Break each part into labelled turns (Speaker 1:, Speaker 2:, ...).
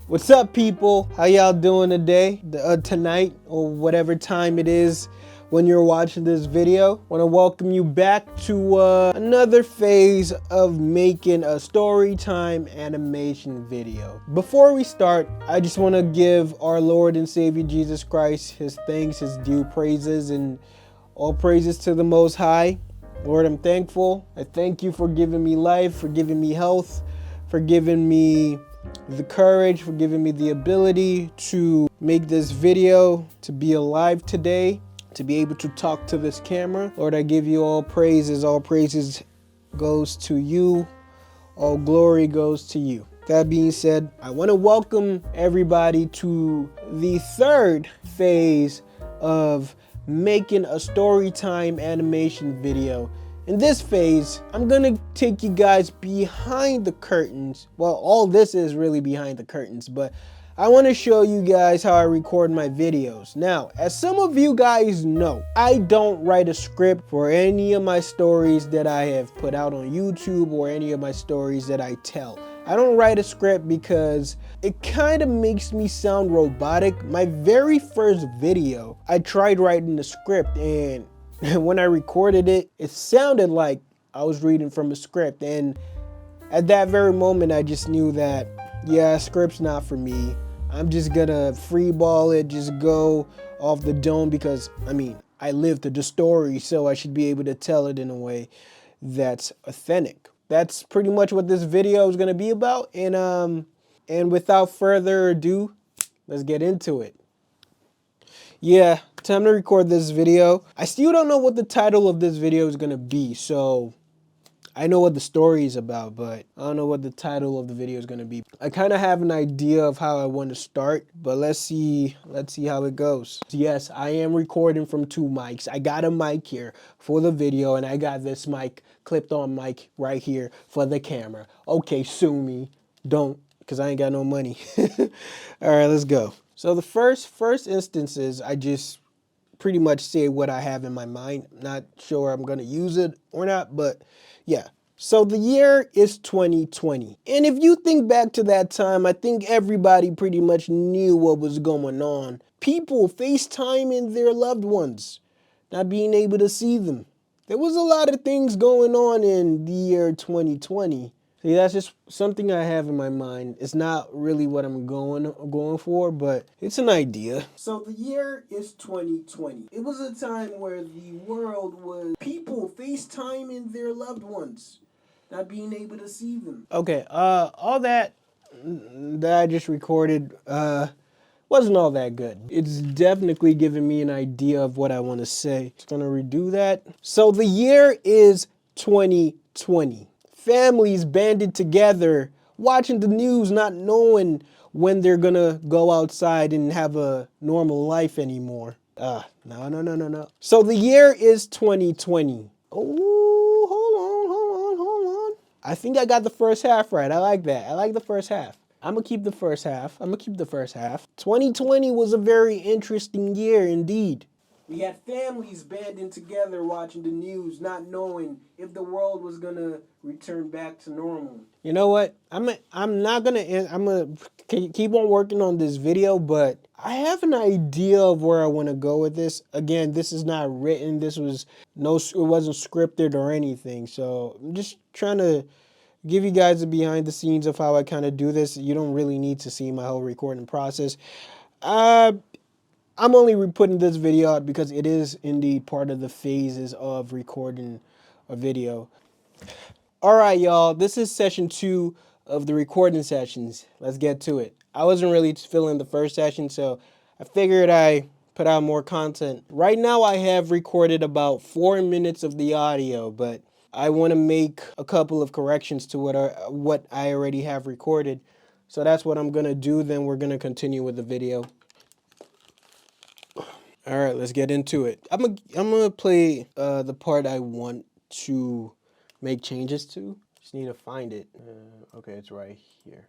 Speaker 1: What's up, people? How y'all doing today? Tonight, or whatever time it is when you're watching this video. Want to welcome you back to another phase of making a story time animation video. Before we start, I just want to give our Lord and Savior Jesus Christ his thanks, his due praises, and all praises to the Most High. Lord, I'm thankful. I thank you for giving me life, for giving me health, for giving me the courage, for giving me the ability to make this video, to be alive today, to be able to talk to this camera. Lord, I give you all praises. All praises goes to you. All glory goes to you. That being said, I want to welcome everybody to the third phase of making a story time animation video. In this phase, I'm gonna take you guys behind the curtains. Well, all this is really behind the curtains, but I want to show you guys how I record my videos. Now, as some of you guys know, I don't write a script for any of my stories that I have put out on YouTube or any of my stories that I tell. I don't write a script because it kind of makes me sound robotic. My very first video, I tried writing a script, and when I recorded it, it sounded like I was reading from a script. And at that very moment, I just knew that, yeah, script's not for me. I'm just gonna freeball it, just go off the dome because, I mean, I lived the story, so I should be able to tell it in a way that's authentic. That's pretty much what this video is gonna be about. And without further ado, let's get into it. Yeah, time to record this video. I still don't know what the title of this video is gonna be, so I know what the story is about, but I don't know what the title of the video is gonna be. I kind of have an idea of how I want to start, but let's see how it goes. Yes, I am recording from two mics. I got a mic here for the video, and I got this mic, clipped on mic right here for the camera. Okay, sue me. Don't, because I ain't got no money. All right, let's go. So the first instances, I just pretty much say what I have in my mind. Not sure I'm gonna use it or not, but yeah. So the year is 2020. And if you think back to that time, I think everybody pretty much knew what was going on. People FaceTiming their loved ones, not being able to see them. There was a lot of things going on in the year 2020. See, that's just something I have in my mind. It's not really what I'm going for, but it's an idea. So the year is 2020. It was a time where the world was people FaceTiming their loved ones, not being able to see them. Okay, all that I just recorded wasn't all that good. It's definitely giving me an idea of what I want to say. Just gonna redo that. So the year is 2020. Families banded together, watching the news, not knowing when they're gonna go outside and have a normal life anymore. No. So the year is 2020. Oh, hold on. I think I got the first half right. I like that. I like the first half. I'm gonna keep the first half. 2020 was a very interesting year indeed. We had families banding together watching the news, not knowing if the world was gonna return back to normal. You know what? I'm gonna keep on working on this video, but I have an idea of where I want to go with this. Again, this is not written. It wasn't scripted or anything. So I'm just trying to give you guys the behind the scenes of how I kind of do this. You don't really need to see my whole recording process. I'm only putting this video out because it is indeed part of the phases of recording a video. All right, y'all, this is session 2 of the recording sessions. Let's get to it. I wasn't really feeling the first session, so I figured I put out more content. Right now, I have recorded about 4 minutes of the audio, but I want to make a couple of corrections to what I already have recorded. So that's what I'm going to do. Then we're going to continue with the video. All right, let's get into it. I'm gonna play the part I want to make changes to. Just need to find it. Okay, it's right here.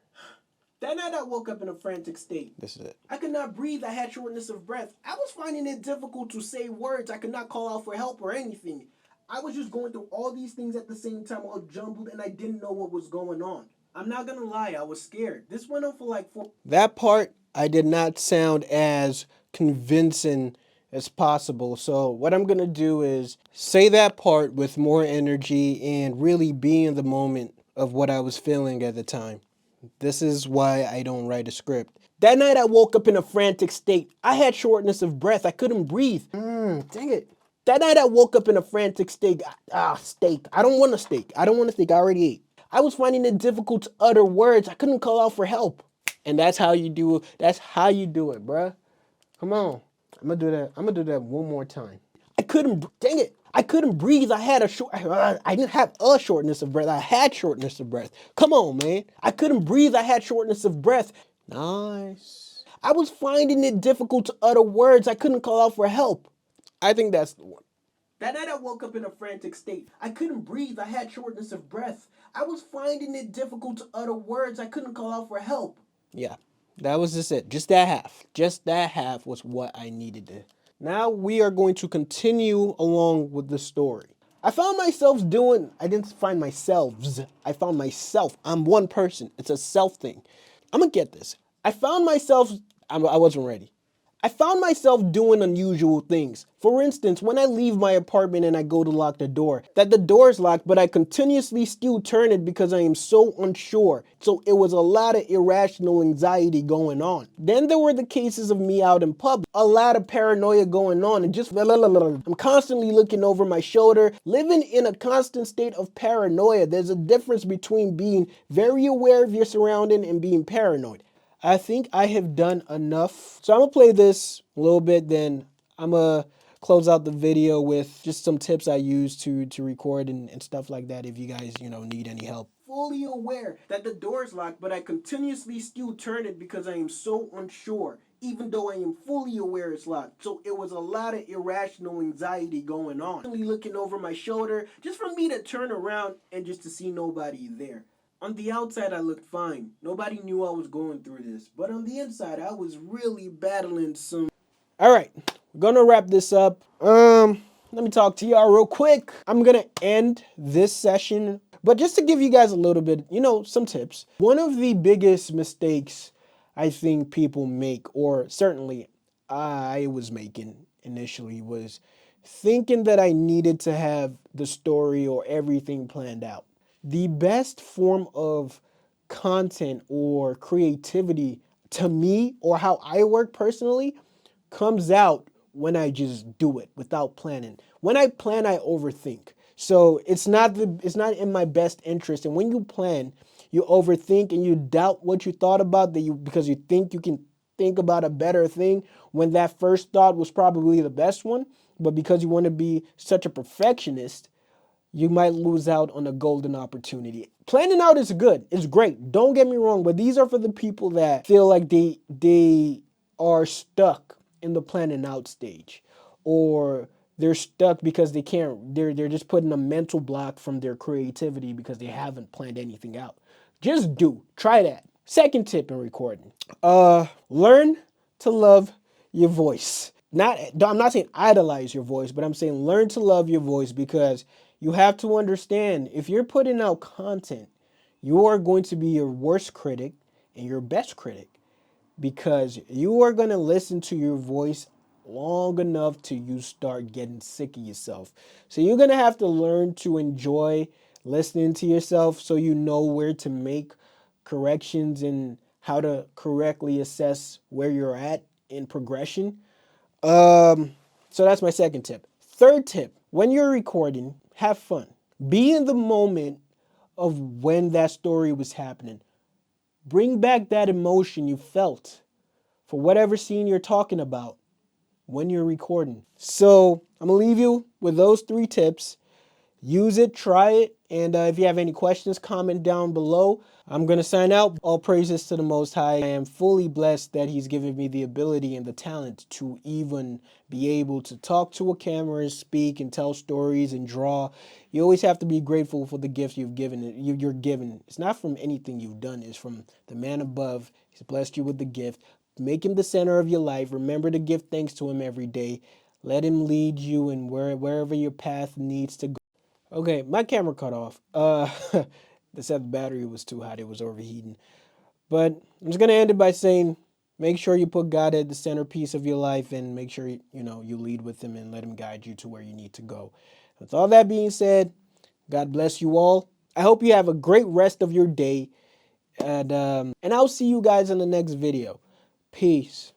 Speaker 1: That night I woke up in a frantic state. This is it. I could not breathe. I had shortness of breath. I was finding it difficult to say words. I could not call out for help or anything. I was just going through all these things at the same time, all jumbled, and I didn't know what was going on. I'm not gonna lie, I was scared. This went on for like 4. That part, I did not sound as convincing as possible. So what I'm gonna do is say that part with more energy and really be in the moment of what I was feeling at the time. This is why I don't write a script. That night I woke up in a frantic state. I had shortness of breath. I couldn't breathe. Dang it. That night I woke up in a frantic state. Steak. I don't want a steak. I don't want a steak. I already ate. I was finding it difficult to utter words. I couldn't call out for help. And that's how you do it, bruh. Come on. I'm gonna do that. I'm gonna do that one more time. Dang it. I couldn't breathe. I didn't have a shortness of breath. I had shortness of breath. Come on, man. I couldn't breathe. I had shortness of breath. Nice. I was finding it difficult to utter words. I couldn't call out for help. I think that's the one. That night I woke up in a frantic state. I couldn't breathe. I had shortness of breath. I was finding it difficult to utter words. I couldn't call out for help. Yeah, that was just it. Just that half. Just that half was what I needed to. Now we are going to continue along with the story. I found myself doing, I didn't find myself. I found myself. I'm one person. It's a self thing. I'm going to get this. I wasn't ready. I found myself doing unusual things. For instance, when I leave my apartment and I go to lock the door, that the door is locked, but I continuously still turn it because I am so unsure. So it was a lot of irrational anxiety going on. Then there were the cases of me out in public, a lot of paranoia going on, and just I'm constantly looking over my shoulder, living in a constant state of paranoia. There's a difference between being very aware of your surrounding and being paranoid. I think I have done enough. So I'm gonna play this a little bit, then I'm gonna close out the video with just some tips I use to record and stuff like that if you guys, need any help. Fully aware that the door is locked, but I continuously still turn it because I am so unsure, even though I am fully aware it's locked. So it was a lot of irrational anxiety going on. Looking over my shoulder, just for me to turn around and just to see nobody there. On the outside, I looked fine. Nobody knew I was going through this. But on the inside, I was really battling some... All right, we're gonna wrap this up. Let me talk to y'all real quick. I'm gonna end this session, but just to give you guys a little bit, some tips. One of the biggest mistakes I think people make, or certainly I was making initially, was thinking that I needed to have the story or everything planned out. The best form of content or creativity to me, or how I work personally, comes out when I just do it without planning. When I plan, I overthink. So it's not in my best interest. And when you plan, you overthink and you doubt what you thought about because you think you can think about a better thing when that first thought was probably the best one. But because you want to be such a perfectionist, you might lose out on a golden opportunity. Planning out is good. It's great. Don't get me wrong, but these are for the people that feel like they are stuck in the planning out stage, or they're stuck because they can't. They're just putting a mental block from their creativity because they haven't planned anything out. Just try that. Second tip in recording. Learn to love your voice. I'm not saying idolize your voice, but I'm saying learn to love your voice, because you have to understand, if you're putting out content, you are going to be your worst critic and your best critic, because you are going to listen to your voice long enough till you start getting sick of yourself. So you're going to have to learn to enjoy listening to yourself, so you know where to make corrections and how to correctly assess where you're at in progression. So that's my second tip. Third tip, when you're recording, have fun. Be in the moment of when that story was happening. Bring back that emotion you felt for whatever scene you're talking about when you're recording. So I'm gonna leave you with those 3 tips. Use it, try it, and if you have any questions, comment down below. I'm going to sign out. All praises to the Most High. I am fully blessed that He's given me the ability and the talent to even be able to talk to a camera and speak and tell stories and draw. You always have to be grateful for the gifts you're given. It's not from anything you've done. It's from the man above. He's blessed you with the gift. Make Him the center of your life. Remember to give thanks to Him every day. Let Him lead you in wherever your path needs to go. Okay, my camera cut off. They said the battery was too hot, it was overheating. But I'm just gonna end it by saying, make sure you put God at the centerpiece of your life, and make sure you lead with Him and let Him guide you to where you need to go. With all that being said, God bless you all. I hope you have a great rest of your day, and I'll see you guys in the next video. Peace.